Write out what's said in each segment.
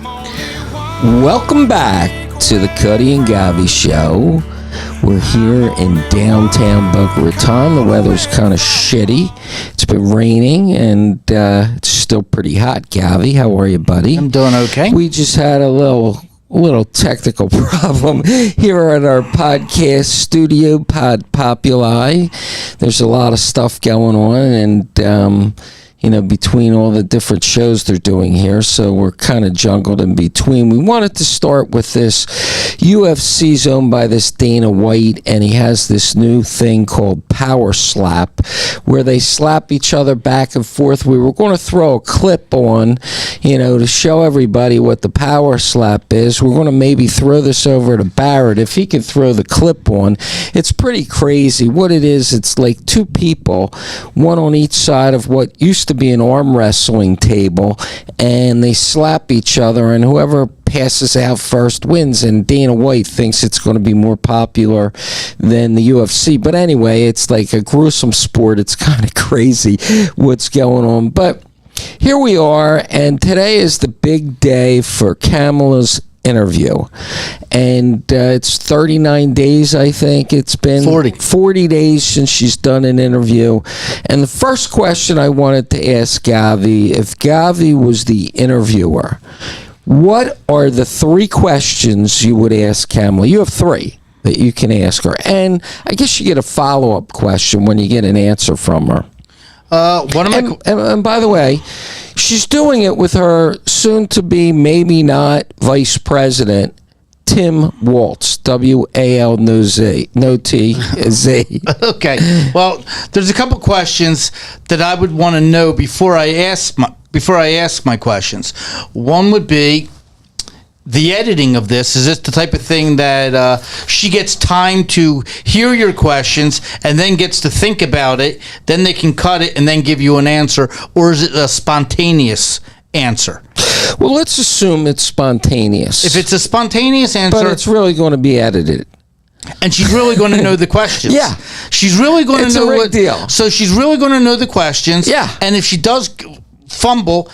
Welcome back to the Cutty and Govy Show. We're here in downtown Boca Raton. The weather's kind of shitty. It's been raining, and it's still pretty hot. Govy, how are you, buddy? I'm doing okay. We just had a little technical problem here at our podcast studio, Pod Populi. There's a lot of stuff going on, and between all the different shows they're doing here, so we're kind of jungled in between. We wanted to start with this UFC zone by this Dana White, and he has this new thing called Power Slap, where they slap each other back and forth. We were going to throw a clip on, to show everybody what the Power Slap is. We're going to maybe throw this over to Barrett. If he can throw the clip on, it's pretty crazy. What it is, it's like two people, one on each side of what used to be an arm wrestling table, and they slap each other, and whoever passes out first wins. And Dana White thinks it's going to be more popular than the UFC, but anyway, it's like a gruesome sport. It's kind of crazy what's going on, but here we are, and today is the big day for Kamala's interview, and it's 39 days, I think it's been 40 days since she's done an interview. And the first question I wanted to ask Govy, if Govy was the interviewer, what are the three questions you would ask Kamala? You have three that you can ask her, and I guess you get a follow-up question when you get an answer from her. And by the way, she's doing it with her soon-to-be, maybe not, Vice President, Tim Walz, W-A-L, no Z, no T, Z. Okay. Well, there's a couple questions that I would want to know before I ask my questions. One would be the editing of this. Is this the type of thing that she gets time to hear your questions and then gets to think about it, then they can cut it and then give you an answer, or is it a spontaneous answer? Well, let's assume it's spontaneous. If it's a spontaneous answer... But it's really going to be edited. And she's really going to know the questions. Yeah. She's really going to know what... It's a big deal. So she's really going to know the questions. Yeah. And if she does fumble...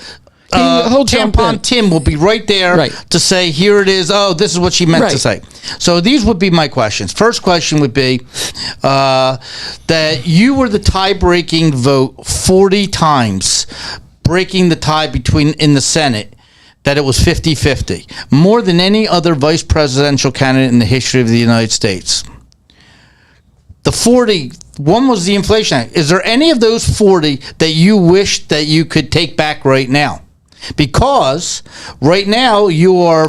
Tim will be right there to say, here it is. Oh, this is what she meant to say. So these would be my questions. First question would be that you were the tie-breaking vote 40 times, breaking the tie in the Senate, that it was 50-50, more than any other vice presidential candidate in the history of the United States. The 40, one was the Inflation Act. Is there any of those 40 that you wish that you could take back right now? Because right now you are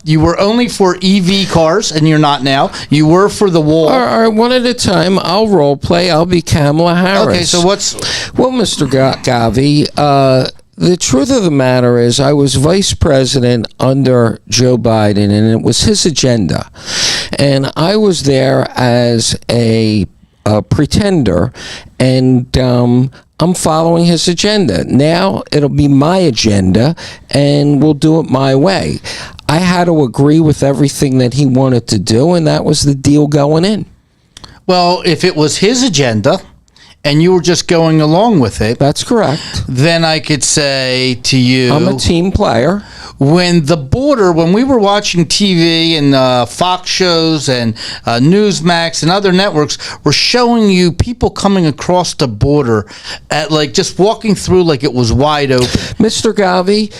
you were only for EV cars, and you're not now. You were for the wall. All right, one at a time. I'll role play. I'll be Kamala Harris. Okay, so what's... Well, Mr. Govy, the truth of the matter is I was vice president under Joe Biden, and it was his agenda. And I was there as a pretender, and I'm following his agenda. Now it'll be my agenda, and we'll do it my way. I had to agree with everything that he wanted to do, and that was the deal going in. Well, if it was his agenda and you were just going along with it... That's correct. Then I could say to you... I'm a team player. When we were watching TV and Fox shows and Newsmax and other networks were showing you people coming across the border at just walking through like it was wide open. Mr. Govy,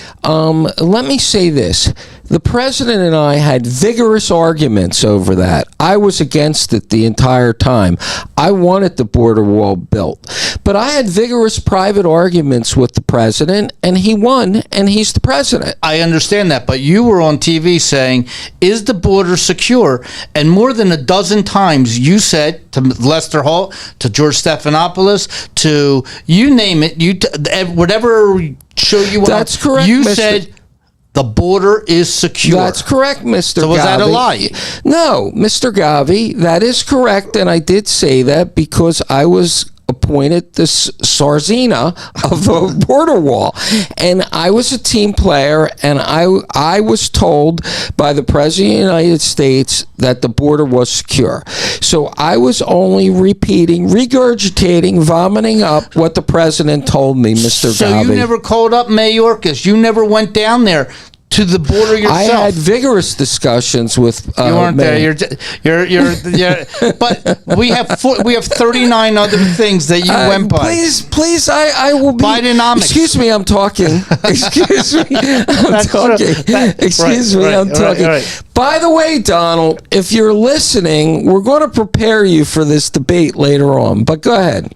let me say this. The president and I had vigorous arguments over that. I was against it the entire time. I wanted the border wall built. But I had vigorous private arguments with the president, and he won, and he's the president. I understand that, but you were on TV saying, is the border secure? And more than a dozen times you said to Lester Holt, to George Stephanopoulos, to you name it, whatever show you went on. That's correct, you said... The border is secure. That's correct, Mr. Govy. So was that a lie? No, Mr. Govy, that is correct, and I did say that because I was appointed the Sarzina of a border wall. And I was a team player, and I was told by the President of the United States that the border was secure. So I was only regurgitating, vomiting up what the President told me, Mr. Govy. So you never called up Mayorkas? You never went down there to the border yourself? I had vigorous discussions with. You weren't there. You're. But we have 39 other things that you went by. Please, I will be. Bidenomics. Excuse me, I'm talking. Excuse me, I'm talking. Excuse me, I'm talking. Right. By the way, Donald, if you're listening, we're going to prepare you for this debate later on. But go ahead.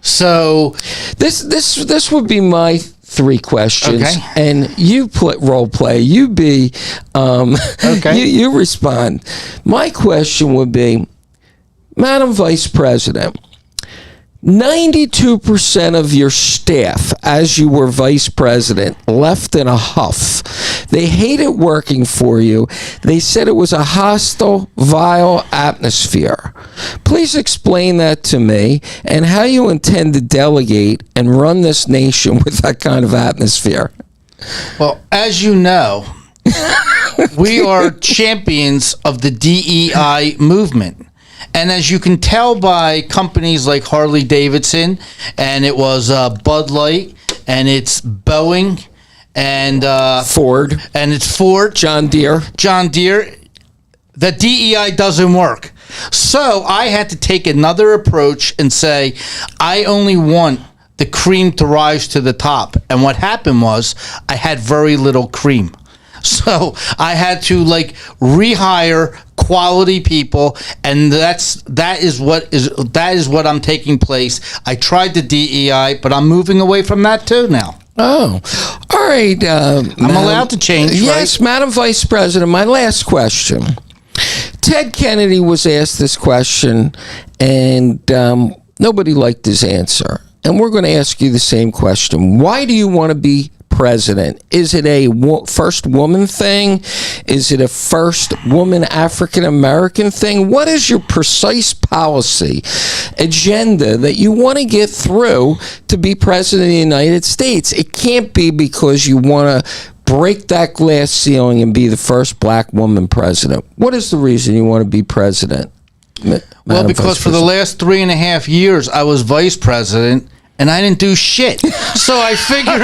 So this would be my 3 questions, okay. And you role play. You be, okay. You respond. My question would be, Madam Vice President, 92% of your staff, as you were vice president, left in a huff. They hated working for you. They said it was a hostile, vile atmosphere. Please explain that to me and how you intend to delegate and run this nation with that kind of atmosphere. Well, as you know, we are champions of the DEI movement. And as you can tell by companies like Harley Davidson, and it was Bud Light, and it's Boeing, and Ford, and it's Ford, John Deere, that DEI doesn't work. So I had to take another approach and say, I only want the cream to rise to the top. And what happened was I had very little cream. So I had to rehire quality people, and that is what I'm taking place. I tried the DEI, but I'm moving away from that too now. Oh, all right. I'm allowed to change. Yes, right? Madam Vice President. My last question. Ted Kennedy was asked this question, and nobody liked his answer. And we're going to ask you the same question. Why do you want to be president? Is it a first woman thing? Is it a first woman African American thing? What is your precise policy agenda that you want to get through to be president of the United States? It can't be because you want to break that glass ceiling and be the first black woman president. What is the reason you want to be president? Well, because for the last 3.5 years I was vice president, and I didn't do shit. So I figured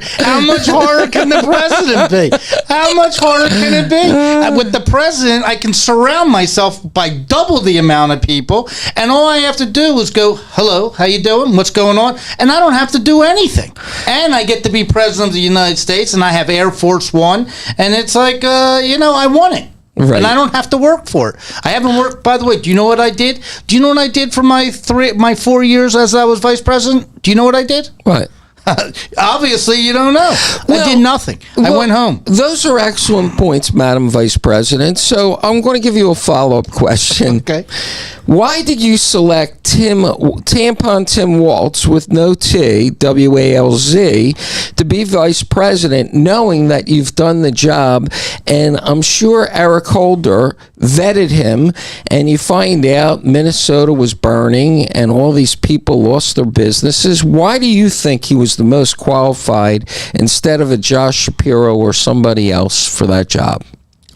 how much harder can the president be? How much harder can it be? With the president, I can surround myself by double the amount of people, and all I have to do is go, hello, how you doing? What's going on? And I don't have to do anything. And I get to be president of the United States, and I have Air Force One, and it's like, I want it. Right. And I don't have to work for it. I haven't worked, by the way, do you know what I did? Do you know what I did for my 4 years as I was vice president? Do you know what I did? What? Obviously, you don't know. I did nothing. I went home. Those are excellent points, Madam Vice President. So I'm going to give you a follow-up question. Okay. Why did you select Tampon Tim Walz with no T, W-A-L-Z, to be vice president, knowing that you've done the job? And I'm sure Eric Holder vetted him, and you find out Minnesota was burning and all these people lost their businesses. Why do you think he was the most qualified instead of a Josh Shapiro or somebody else for that job?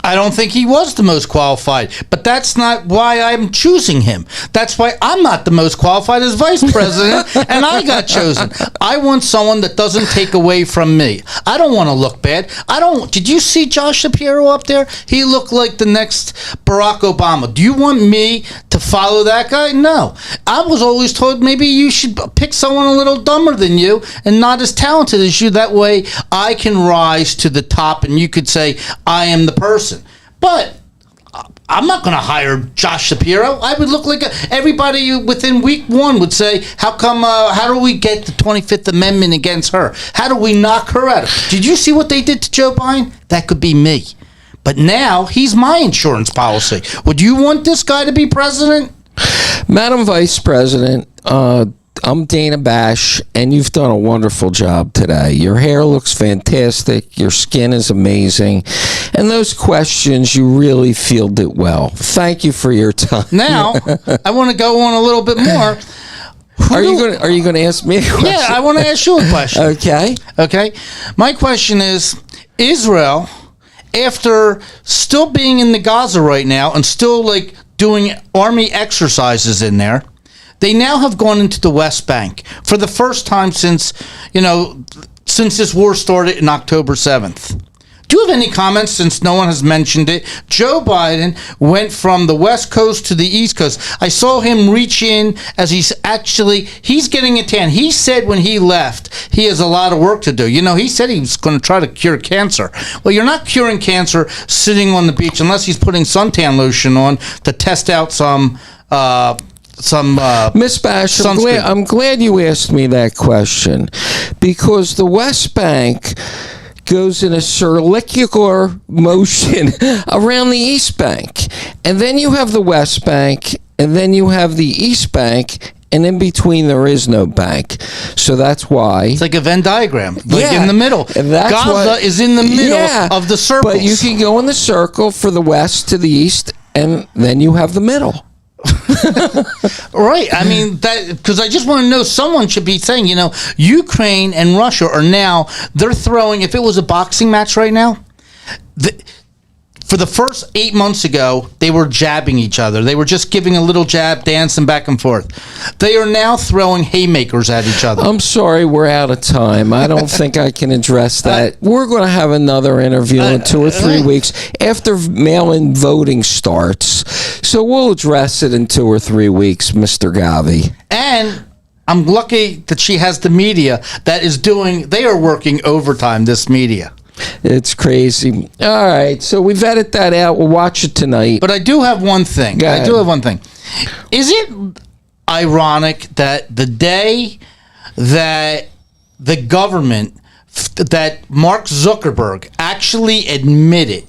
I don't think he was the most qualified, but that's not why I'm choosing him. That's why I'm not the most qualified as vice president, and I got chosen. I want someone that doesn't take away from me. I don't want to look bad. Did you see Josh Shapiro up there? He looked like the next Barack Obama. Do you want me to follow that guy? No. I was always told maybe you should pick someone a little dumber than you and not as talented as you. That way I can rise to the top and you could say, I am the person. But I'm not going to hire Josh Shapiro. I would look like everybody within week 1 would say, how do we get the 25th Amendment against her? How do we knock her out? Did you see what they did to Joe Biden? That could be me. But now he's my insurance policy. Would you want this guy to be president? Madam Vice President, I'm Dana Bash, and you've done a wonderful job today. Your hair looks fantastic. Your skin is amazing. And those questions, you really fielded well. Thank you for your time. Now, I want to go on a little bit more. Are you going to ask me a question? Yeah, I want to ask you a question. Okay. My question is, Israel, after still being in the Gaza right now and still like doing army exercises in there, they now have gone into the West Bank for the first time since this war started in October 7th. Do you have any comments, since no one has mentioned it? Joe Biden went from the West Coast to the East Coast. I saw him reach in as he's getting a tan. He said when he left, he has a lot of work to do. He said he was going to try to cure cancer. Well, you're not curing cancer sitting on the beach unless he's putting suntan lotion on to test out some Miss Bash, I'm glad you asked me that question, because the West Bank goes in a circular motion around the East Bank. And then you have the West Bank, and then you have the East Bank, and in between there is no bank. So that's why. It's like a Venn diagram, in the middle. Gaza is in the middle of the circles. But you can go in the circle for the West to the East, and then you have the middle. Right. I mean, that, because I just want to know, someone should be saying, Ukraine and Russia are now, they're throwing, if it was a boxing match right now, for the first 8 months ago, they were jabbing each other. They were just giving a little jab, dancing back and forth. They are now throwing haymakers at each other. I'm sorry, we're out of time. I don't think I can address that. We're going to have another interview in 2 or 3 weeks after mail-in voting starts. So we'll address it in 2 or 3 weeks, Mr. Govy. And I'm lucky that she has the media that is they are working overtime, this media. It's crazy. All right, so we vetted that out. We'll watch it tonight. But I do have one thing. Is it ironic that the day that the government, that Mark Zuckerberg actually admitted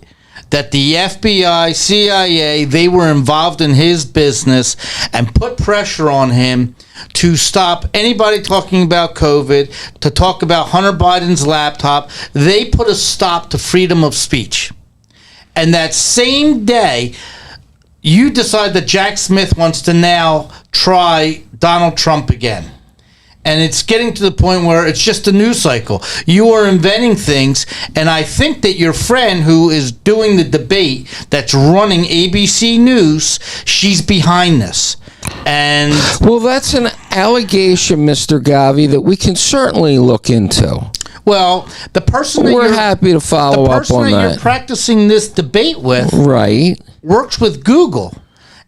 that the FBI, CIA, they were involved in his business and put pressure on him to stop anybody talking about COVID, to talk about Hunter Biden's laptop, they put a stop to freedom of speech. And that same day, you decide that Jack Smith wants to now try Donald Trump again. And it's getting to the point where it's just a news cycle. You are inventing things, and I think that your friend who is doing the debate that's running ABC News, she's behind this. And well, that's an allegation, Mr. Govy, that we can certainly look into. Well, the person that we're happy to follow up on that. You're practicing this debate with, right, works with Google.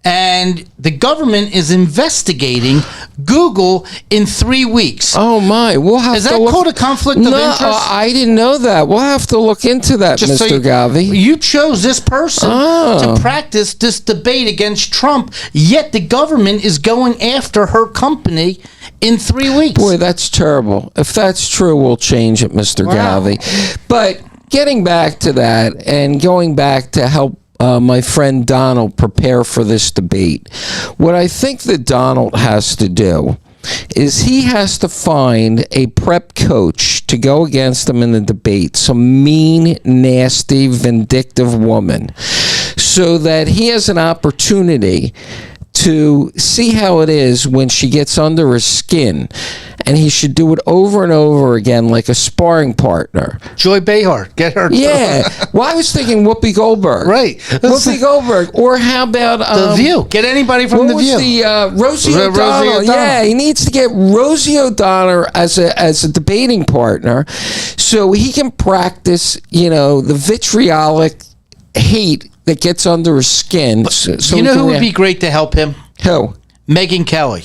And the government is investigating Google in 3 weeks. Oh my! We'll have is that called a conflict of interest? I didn't know that. We'll have to look into that, just Mr. Govy. You chose this person to practice this debate against Trump, yet the government is going after her company in 3 weeks. Boy, that's terrible. If that's true, we'll change it, Mr. Govy. But getting back to that and going back to help my friend Donald prepare for this debate. What I think that Donald has to do is he has to find a prep coach to go against him in the debate, some mean, nasty, vindictive woman, so that he has an opportunity to see how it is when she gets under his skin. And he should do it over and over again like a sparring partner. Joy Behar, get her. Yeah. Well, I was thinking Whoopi Goldberg. Right. Whoopi Goldberg. Or how about The View? Get anybody from The View. What was the Rosie O'Donnell? Yeah, he needs to get Rosie O'Donnell as a debating partner, so he can practice, the vitriolic hate that gets under his skin. So you know who would be great to help him? Who? Megyn Kelly.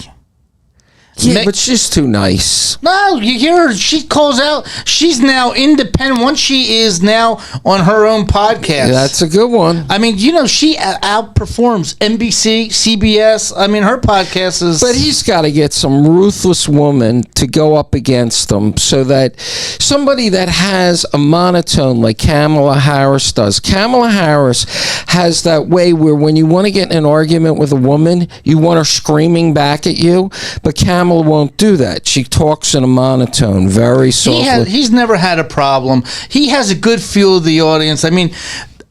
Yeah, but she's too nice. No, you hear her. She calls out. She's now independent. Once she is now on her own podcast. Yeah, that's a good one. I mean, she outperforms NBC, CBS. I mean, her podcast is... But he's got to get some ruthless woman to go up against them so that somebody that has a monotone like Kamala Harris does. Kamala Harris has that way where when you want to get in an argument with a woman, you want her screaming back at you, but Kamala won't do that. She talks in a monotone, very softly. He's never had a problem. He has a good feel of the audience. I mean,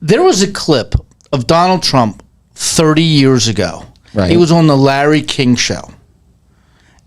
there was a clip of Donald Trump 30 years ago. Right. He was on the Larry King show.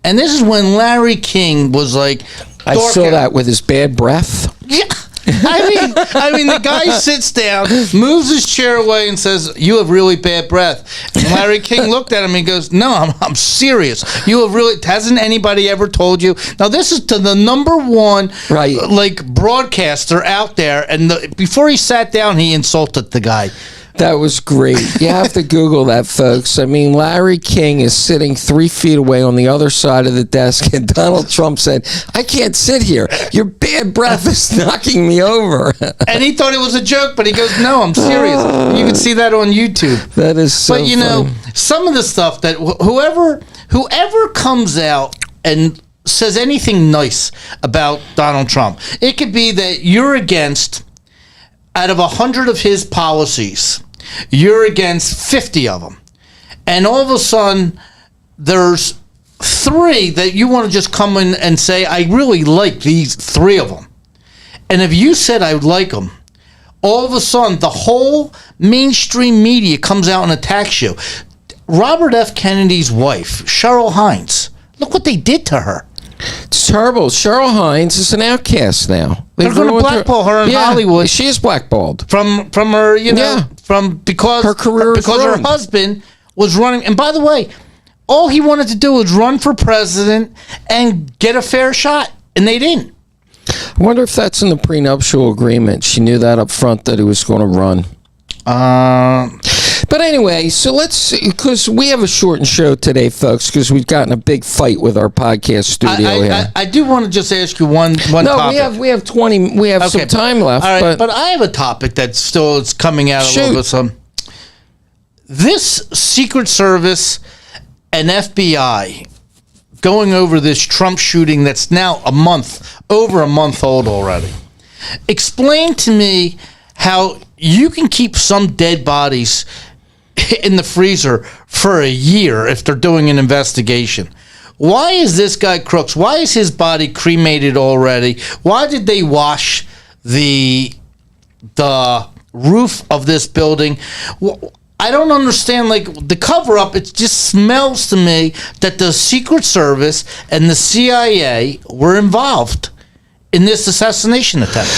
And this is when Larry King was like, I saw that with his bad breath. Yeah. I mean, the guy sits down, moves his chair away, and says, "You have really bad breath." And Larry King looked at him and goes, "No, I'm serious. You have really. Hasn't anybody ever told you?" Now, this is to the number one, like, broadcaster out there, and before he sat down, he insulted the guy. That was great. You have to Google that, folks. I mean, Larry King is sitting 3 feet away on the other side of the desk, and Donald Trump said, "I can't sit here. Your bad breath is knocking me over." And he thought it was a joke, but he goes, "No, I'm serious." You can see that on YouTube. That is so But, you know, some of the stuff that whoever comes out and says anything nice about Donald Trump, it could be that you're against, out of 100 of his policies, you're against 50 of them. And all of a sudden, there's 3 that you want to just come in and say, "I really like these 3 of them." And if you said, "I like them," all of a sudden, the whole mainstream media comes out and attacks you. Robert F. Kennedy's wife, Cheryl Hines, look what they did to her. It's terrible. Cheryl Hines is an outcast now. They're going to blackball her in Hollywood. She is blackballed from her, because her career because her husband was running. And by the way, all he wanted to do was run for president and get a fair shot, and they didn't. I wonder if that's in the prenuptial agreement. She knew that up front that he was going to run. But anyway, so because we have a shortened show today, folks, because we've gotten a big fight with our podcast studio here. I do want to just ask you one topic. No, we have 20. We have some time left. All right, but I have a topic that still is coming out a little bit. This Secret Service and FBI going over this Trump shooting that's now over a month old already. Explain to me how you can keep some dead bodies in the freezer for a year if they're doing an investigation. Why is this guy Crooks? Why is his body cremated already? Why did they wash the roof of this building? I don't understand, like, the cover-up. It just smells to me that the Secret Service and the CIA were involved in this assassination attempt.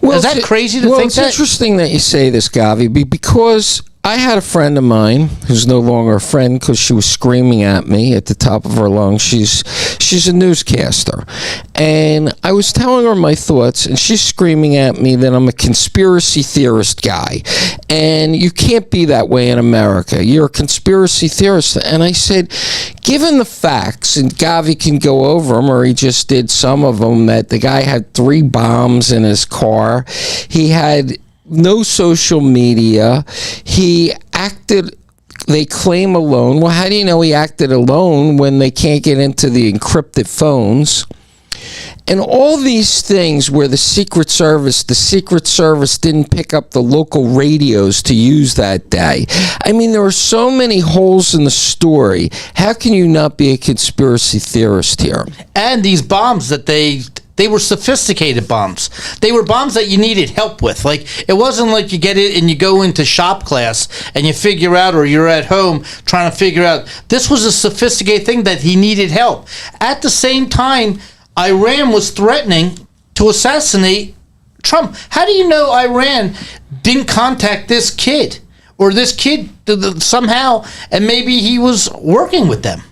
Is that crazy to think that? Well, it's interesting that you say this, Govy, because I had a friend of mine who's no longer a friend because she was screaming at me at the top of her lungs. She's a newscaster. And I was telling her my thoughts, and she's screaming at me that I'm a conspiracy theorist guy. And you can't be that way in America. You're a conspiracy theorist. And I said, given the facts, and Govy can go over them, or he just did some of them, that the guy had 3 bombs in his car. He had no social media. He acted, they claim, alone. Well, how do you know he acted alone when they can't get into the encrypted phones? And all these things where the Secret Service didn't pick up the local radios to use that day. I mean, there are so many holes in the story. How can you not be a conspiracy theorist here? And these bombs that they were sophisticated bombs. They were bombs that you needed help with. Like, it wasn't like you get it and you go into shop class and you figure out, or you're at home trying to figure out. This was a sophisticated thing that he needed help. At the same time, Iran was threatening to assassinate Trump. How do you know Iran didn't contact this kid? Or this kid somehow, and maybe he was working with them?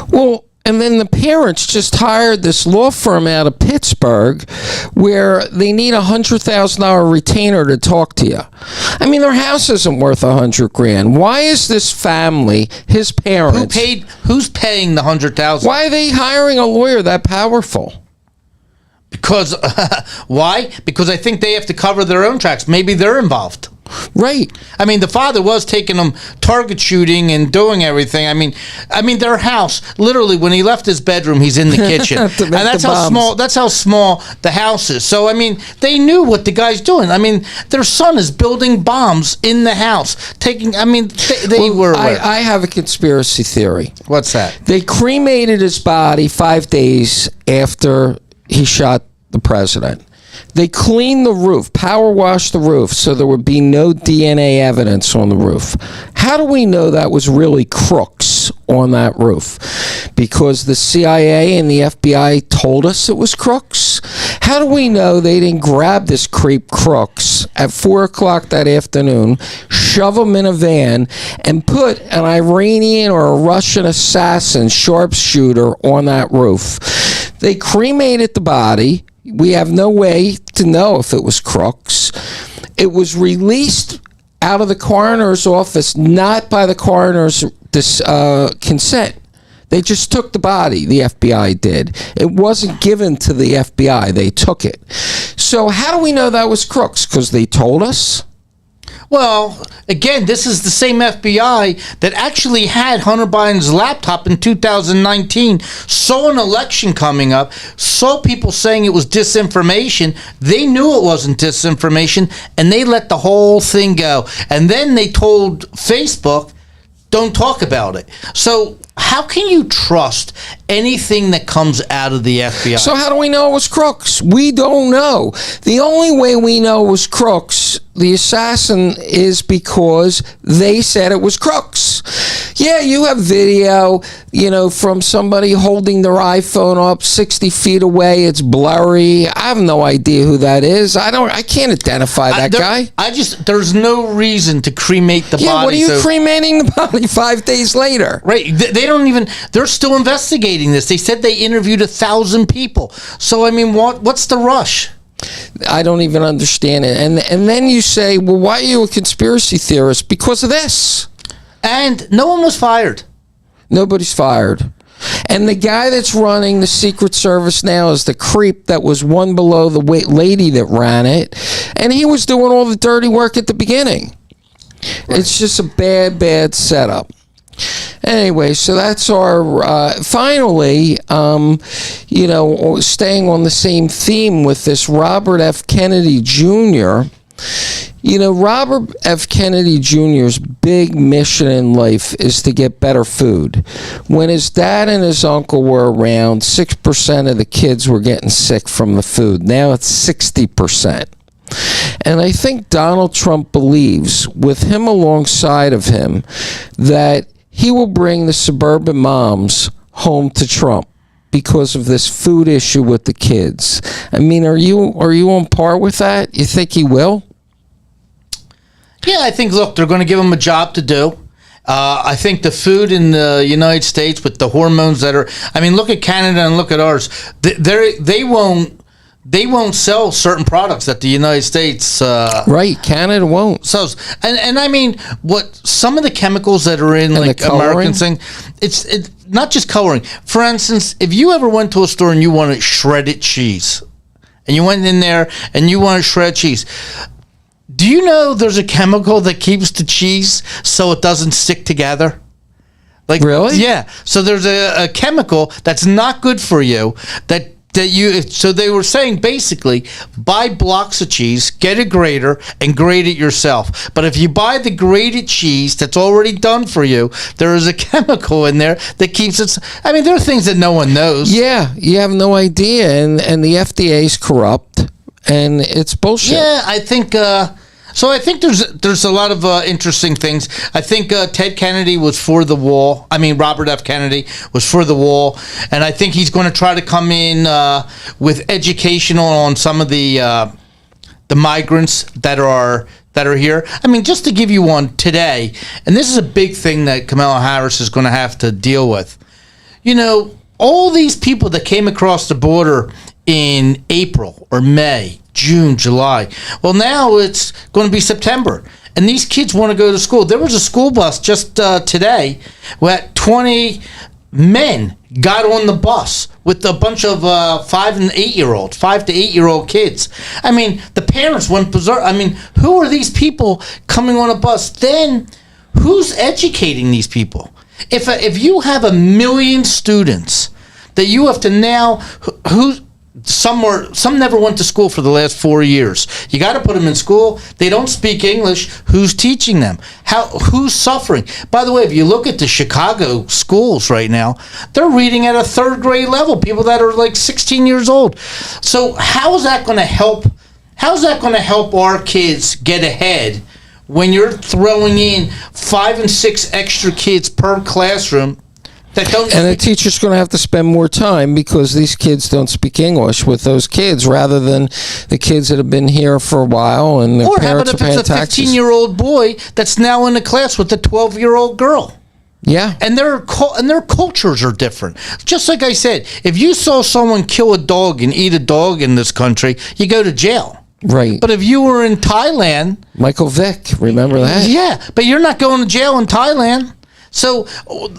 Well, and then the parents just hired this law firm out of Pittsburgh where they need a $100,000 retainer to talk to you. I mean, their house isn't worth $100,000. Why is this family, his parents... Who's paying the $100,000? Why are they hiring a lawyer that powerful? Because, why? Because I think they have to cover their own tracks. Maybe they're involved. Right. I mean, the father was taking them target shooting and doing everything. I mean, their house, literally, when he left his bedroom, he's in the kitchen. And that's how small the house is. So, I mean, they knew what the guy's doing. I mean, their son is building bombs in the house. They were aware. I have a conspiracy theory. What's that? They cremated his body 5 days after he shot the president. They cleaned the roof, power washed the roof, so there would be no DNA evidence on the roof. How do we know that was really crooks on that roof? because the CIA and the FBI told us it was crooks? How do we know they didn't grab this creep Crooks at 4 o'clock that afternoon, shove him in a van, and put an Iranian or a Russian assassin sharpshooter on that roof? They cremated the body. We have no way to know if it was Crooks. It was released out of the coroner's office, not by the coroner's consent. They just took the body, the FBI did. It wasn't given to the FBI. They took it. So how do we know that was Crooks? Because they told us? Well, again, this is the same FBI that actually had Hunter Biden's laptop in 2019, saw an election coming up, saw people saying it was disinformation. They knew it wasn't disinformation, and they let the whole thing go. And then they told Facebook, don't talk about it. So how can you trust anything that comes out of the FBI? So how do we know it was Crooks? We don't know. The only way we know it was Crooks, the assassin, is because they said it was Crooks. Yeah, you have video, from somebody holding their iPhone up 60 feet away. It's blurry. I have no idea who that is. I can't identify that guy. There's no reason to cremate the body. Yeah, what are you cremating the body 5 days later? Right. They're still investigating this. They said they interviewed 1,000 people. So, what's the rush? I don't even understand it. And then you say, well, why are you a conspiracy theorist? Because of this. And no one was fired. Nobody's fired. And the guy that's running the Secret Service now is the creep that was one below the lady that ran it. And he was doing all the dirty work at the beginning. Right. It's just a bad setup. Anyway, so that's our, finally, staying on the same theme with this Robert F. Kennedy Jr., Robert F. Kennedy Jr.'s big mission in life is to get better food. When his dad and his uncle were around, 6% of the kids were getting sick from the food. Now it's 60%. And I think Donald Trump believes, with him alongside of him, that he will bring the suburban moms home to Trump because of this food issue with the kids. Are you on par with that? You think he will? Yeah, I think, look, they're going to give him a job to do. I think the food in the United States with the hormones that are, look at Canada and look at ours. They won't sell certain products that the United States right, Canada won't sells. And what some of the chemicals that are in like American thing, it's not just coloring. For instance, if you ever went to a store and you wanted shredded cheese, and you went in there and you wanted shredded cheese, do you know there's a chemical that keeps the cheese so it doesn't stick together? Like, really? Yeah. So there's a chemical that's not good for you so they were saying basically buy blocks of cheese, get a grater, and grate it yourself. But if you buy the grated cheese that's already done for you, there is a chemical in there that keeps it. There are things that no one knows. Yeah, you have no idea, and the FDA is corrupt, and it's bullshit. Yeah, I think. So I think there's a lot of interesting things. I think Ted Kennedy was for the wall. Robert F. Kennedy was for the wall, and I think he's going to try to come in with educational on some of the migrants that are here. Just to give you one today, and this is a big thing that Kamala Harris is going to have to deal with. All these people that came across the border in April or May, June, July. Well, now it's going to be September, and these kids want to go to school. There was a school bus just today where 20 men got on the bus with a bunch of 5 to 8 year old kids. The parents went berserk. Who are these people coming on a bus? Then who's educating these people? If you have 1 million students that you have to now some never went to school for the last 4 years. You got to put them in school. They don't speak English. Who's teaching them? Who's suffering? By the way, if you look at the Chicago schools right now, they're reading at a 3rd grade level. People that are like 16 years old. So how is that going to help? How's that going to help our kids get ahead when you're throwing in 5 and 6 extra kids per classroom that don't. And the teacher's going to have to spend more time because these kids don't speak English with those kids, rather than the kids that have been here for a while and their parents are paying taxes. Or how about if it's a 15-year-old boy that's now in the class with a 12-year-old girl? Yeah. And their cultures are different. Just like I said, if you saw someone kill a dog and eat a dog in this country, you go to jail. Right. But if you were in Thailand... Michael Vick, remember that? Yeah, but you're not going to jail in Thailand. So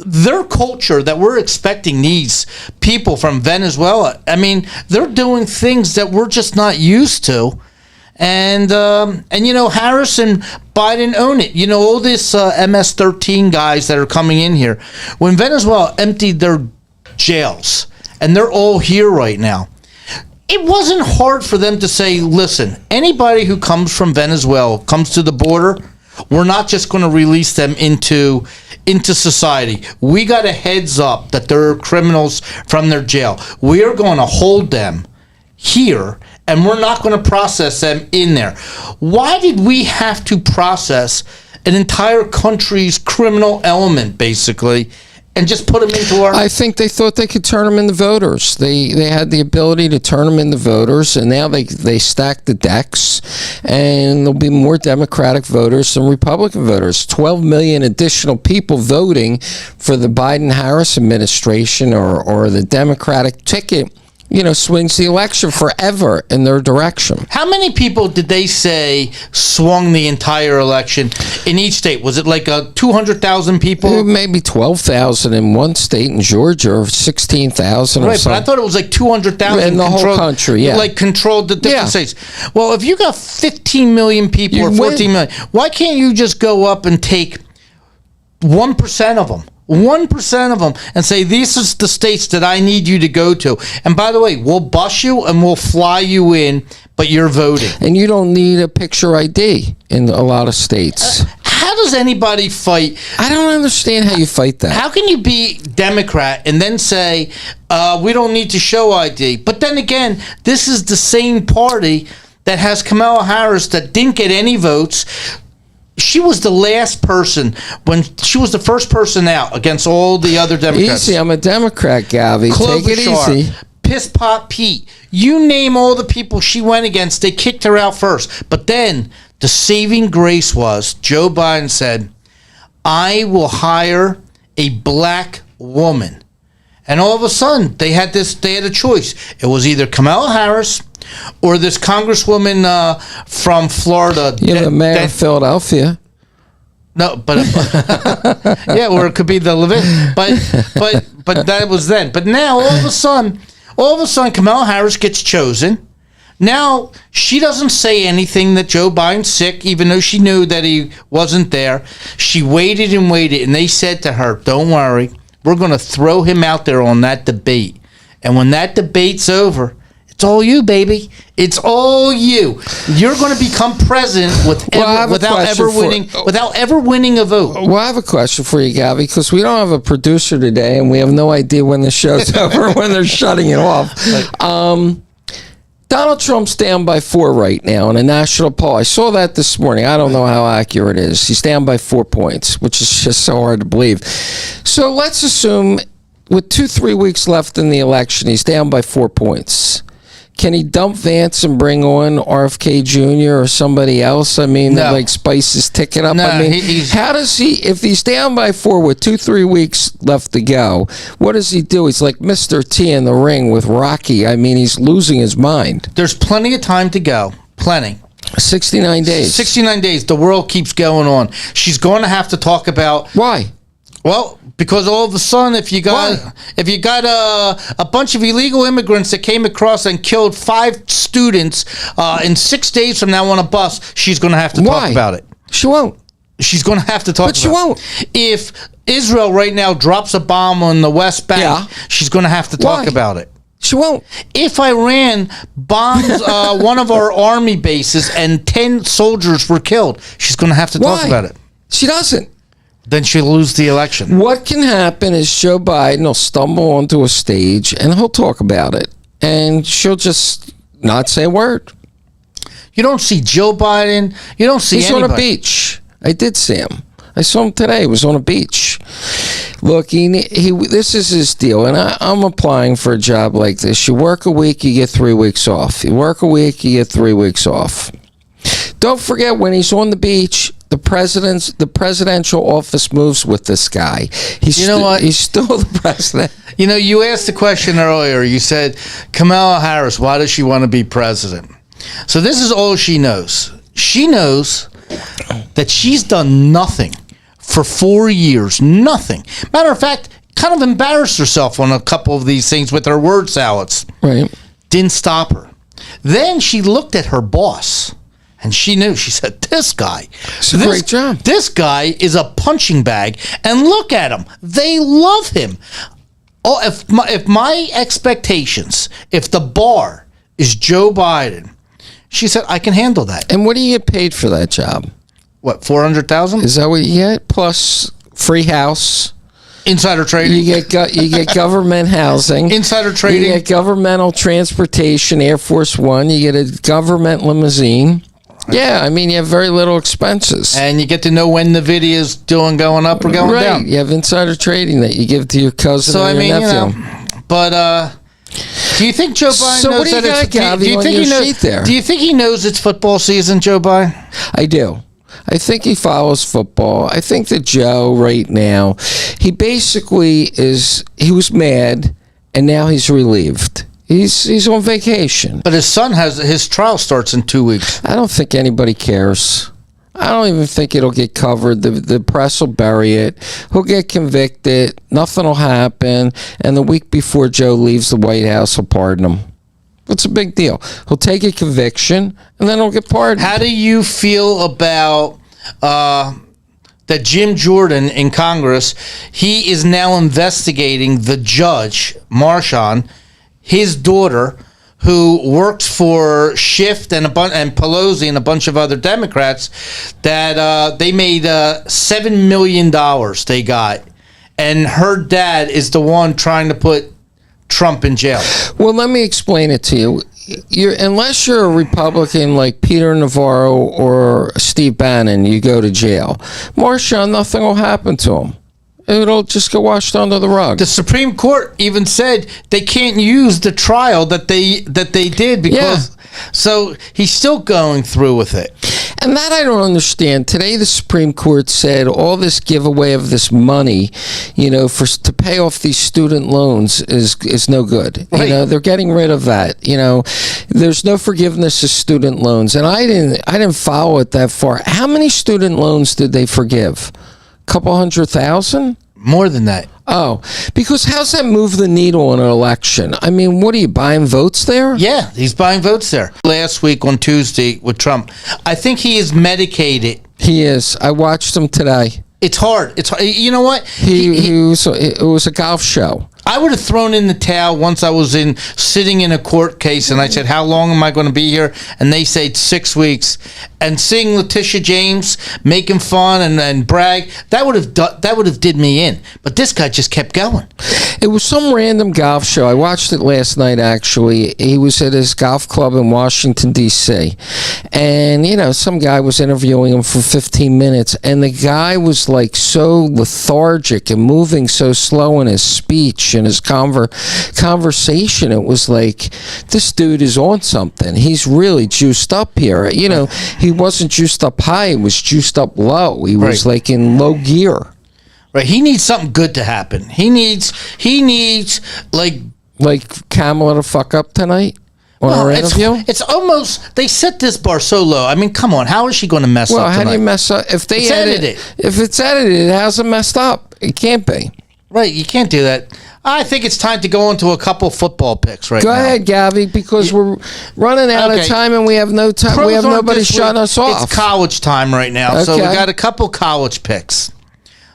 their culture that we're expecting these people from Venezuela, I mean, they're doing things that we're just not used to. And you know, Harris and Biden own it. You know, all this MS-13 guys that are coming in here. When Venezuela emptied their jails, and they're all here right now, it wasn't hard for them to say, listen, anybody who comes from Venezuela, comes to the border, we're not just going to release them into society. We got a heads up that they're criminals from their jail. We are going to hold them here, and we're not going to process them in there. Why did we have to process an entire country's criminal element, basically, and just put them into our... I think they thought they could turn them into voters. They had the ability to turn them into voters, and now they stack the decks, and there'll be more Democratic voters than Republican voters. 12 million additional people voting for the Biden-Harris administration or the Democratic ticket, you know, swings the election forever in their direction. How many people did they say swung the entire election in each state? Was it like 200,000 people? Maybe 12,000 in one state in Georgia, or 16,000 or right, something. But I thought it was like 200,000 in the whole country, yeah. Like controlled the different states. Well, if you got 15 million people or 14 million, why can't you just go up and take 1% of them? 1% of them, and say, these are the states that I need you to go to. And by the way, we'll bus you and we'll fly you in, but you're voting. And you don't need a picture ID in a lot of states. How does anybody fight? I don't understand how you fight that. How can you be Democrat and then say, we don't need to show ID? But then again, this is the same party that has Kamala Harris that didn't get any votes. She was the last person, when she was the first person out against all the other Democrats. Easy, I'm a Democrat, Govy. Take it easy. Piss Pot Pete. You name all the people she went against, they kicked her out first. But then the saving grace was Joe Biden said, I will hire a black woman. And all of a sudden, they had a choice. It was either Kamala Harris or this congresswoman from Florida. Yeah, the mayor of Philadelphia. No, but yeah, or it could be the Levin. But that was then. But now all of a sudden, Kamala Harris gets chosen. Now she doesn't say anything that Joe Biden's sick, even though she knew that he wasn't there. She waited and waited, and they said to her, "Don't worry, we're going to throw him out there on that debate, and when that debate's over, it's all you, baby. It's all you. You're going to become president without ever winning a vote." Well, I have a question for you, Govy, because we don't have a producer today, and we have no idea when the show's over, when they're shutting it off. Donald Trump's down by 4 right now in a national poll. I saw that this morning. I don't know how accurate it is. He's down by 4 points, which is just so hard to believe. So let's assume with 2-3 weeks left in the election, he's down by 4 points. Can he dump Vance and bring on RFK Jr. or somebody else? I mean, no. like spice his ticket up? No, I mean, how does he, if he's down by 4 with 2-3 weeks left to go, what does he do? He's like Mr. T in the ring with Rocky. I mean, he's losing his mind. There's plenty of time to go. Plenty. 69 days. 69 days. The world keeps going on. She's going to have to talk about... Why? Well, because all of a sudden, if you got a bunch of illegal immigrants that came across and killed 5 students in 6 days from now on a bus, she's going to have to talk about it. She won't. She's going to have to talk about it. But she won't. If Israel right now drops a bomb on the West Bank, she's going to have to talk about it. She won't. If Iran bombs one of our army bases and 10 soldiers were killed, she's going to have to talk about it. She doesn't. Then she'll lose the election. What can happen is Joe Biden will stumble onto a stage and he'll talk about it. And she'll just not say a word. You don't see Joe Biden. You don't see anybody. He's on a beach. I did see him. I saw him today. He was on a beach. Look, this is his deal, and I'm applying for a job like this. You work a week, you get 3 weeks off. You work a week, you get 3 weeks off. Don't forget, when he's on the beach, the presidential office moves with this guy. He's still the president. You know, you asked the question earlier. You said, Kamala Harris, why does she want to be president? So this is all she knows. She knows that she's done nothing for 4 years. Nothing. Matter of fact, kind of embarrassed herself on a couple of these things with her word salads. Right. Didn't stop her. Then she looked at her boss. And she knew. She said, this guy. It's a great job. This guy is a punching bag. And look at him. They love him. Oh, if my expectations, if the bar is Joe Biden, she said, I can handle that. And what do you get paid for that job? What, $400,000? Is that what you get? Plus free house. Insider trading. You get government housing. Insider trading. You get governmental transportation, Air Force One. You get a government limousine. Yeah, I mean, you have very little expenses. And you get to know when the video's going up or going down. Right, you have insider trading that you give to your cousin or your nephew. But do you think Joe Biden knows what do you that got, do you think he knows it's football season, Joe Biden? I do. I think he follows football. I think that Joe right now, he was mad, and now he's relieved. He's on vacation. But his son his trial starts in 2 weeks. I don't think anybody cares. I don't even think it'll get covered. The press will bury it. He'll get convicted. Nothing will happen. And the week before Joe leaves the White House, he'll pardon him. It's a big deal. He'll take a conviction, and then he'll get pardoned. How do you feel about that Jim Jordan in Congress? He is now investigating the judge, Marshawn, his daughter, who works for Schiff and Pelosi and a bunch of other Democrats, that they made $7 million they got. And her dad is the one trying to put Trump in jail. Well, let me explain it to you. Unless you're a Republican like Peter Navarro or Steve Bannon, you go to jail. Marshawn, nothing will happen to him. It'll just get washed under the rug. The Supreme Court even said they can't use the trial that they did because so he's still going through with it. And that I don't understand. Today the Supreme Court said all this giveaway of this money, to pay off these student loans is no good. Right. They're getting rid of that. There's no forgiveness of student loans, and I didn't follow it that far. How many student loans did they forgive? Couple 100,000? More than that. Oh, because how's that move the needle in an election? I mean, what are you buying votes there? Yeah, he's buying votes there. Last week on Tuesday with Trump, I think he is medicated. He is. I watched him today. It's hard. It's hard. You know what? It was a golf show. I would have thrown in the towel once I was sitting in a court case, and I said, how long am I going to be here? And they said 6 weeks. And seeing Letitia James making fun and brag, that would have did me in. But this guy just kept going. It was some random golf show. I watched it last night, actually. He was at his golf club in Washington, D.C. And, some guy was interviewing him for 15 minutes, and the guy was like so lethargic and moving so slow in his speech and his conversation. It was like, this dude is on something. He's really juiced up here. He wasn't juiced up high. He was juiced up low. He was like in low gear. Right. He needs something good to happen. He needs like Kamala to fuck up tonight on our interview. It's almost, they set this bar so low. I mean, come on. How is she going to mess up tonight? Well, how do you mess up? If they edit it. If it's edited, how's it messed up? It can't be. Right. You can't do that. I think it's time to go into a couple football picks right now. Go ahead, Govy, because we're running out of time and we have no time. Pros we have nobody shutting us off. It's college time right now, okay. So we got a couple college picks.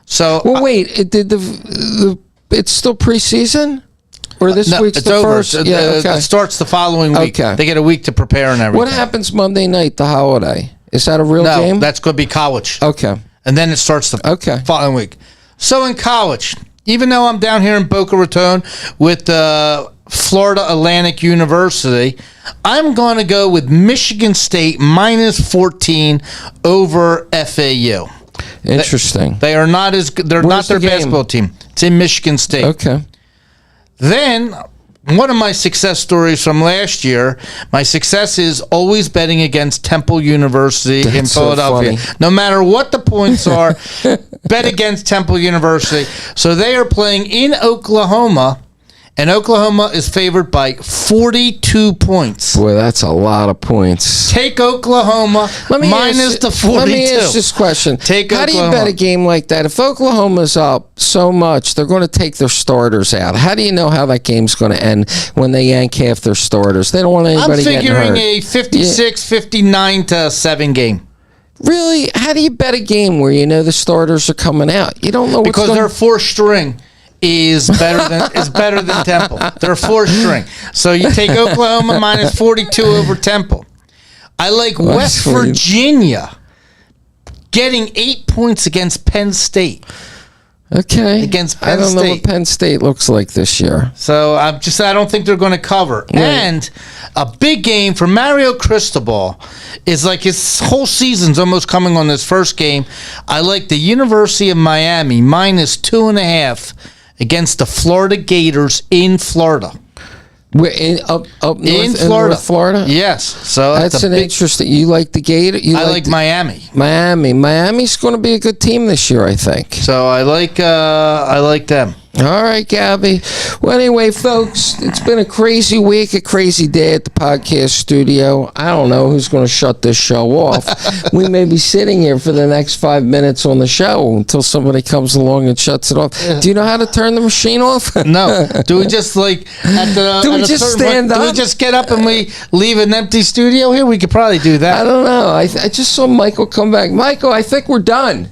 So, well, wait. It's still preseason, or this week's it's the over. first? It starts the following week. Okay. They get a week to prepare and everything. What happens Monday night, the holiday? Is that a real game? No, that's going to be college. Okay. And then it starts the following week. So in college, even though I'm down here in Boca Raton with Florida Atlantic University, I'm going to go with Michigan State -14 over FAU. Interesting. They are not as good. They're not their basketball team. It's in Michigan State. Okay. Then, one of my success stories from last year, my success is always betting against Temple University in Philadelphia. So no matter what the points are, bet against Temple University. So they are playing in Oklahoma, and Oklahoma is favored by 42 points. Boy, that's a lot of points. Take Oklahoma minus the 42. Let me ask this question. How do you bet a game like that? If Oklahoma's up so much, they're going to take their starters out. How do you know how that game's going to end when they yank half their starters? They don't want anybody getting hurt. I'm figuring a 56-59-7 game. Really? How do you bet a game where you know the starters are coming out? You don't know what's because their fourth string is better than Temple. They're fourth string. So you take Oklahoma minus 42 over Temple. I like West Virginia getting 8 points against Penn State. Okay. Against Penn State. I don't know what Penn State looks like this year. So I don't think they're going to cover. Right. And a big game for Mario Cristobal is like his whole season's almost coming on this first game. I like the University of Miami minus 2.5 against the Florida Gators in Florida. We're up north, in North Florida? Yes. So that's an interesting. You like the Gator? I like Miami. Miami's going to be a good team this year, I think. So I like them. All right, Gabby. Well, anyway, folks, it's been a crazy week, a crazy day at the podcast studio. I don't know who's going to shut this show off. We may be sitting here for the next 5 minutes on the show until somebody comes along and shuts it off. Do you know how to turn the machine off? No. Do we just do we just stand up? Do we just get up and we leave an empty studio here? We could probably do that. I don't know. I just saw Michael come back. Michael, I think we're done.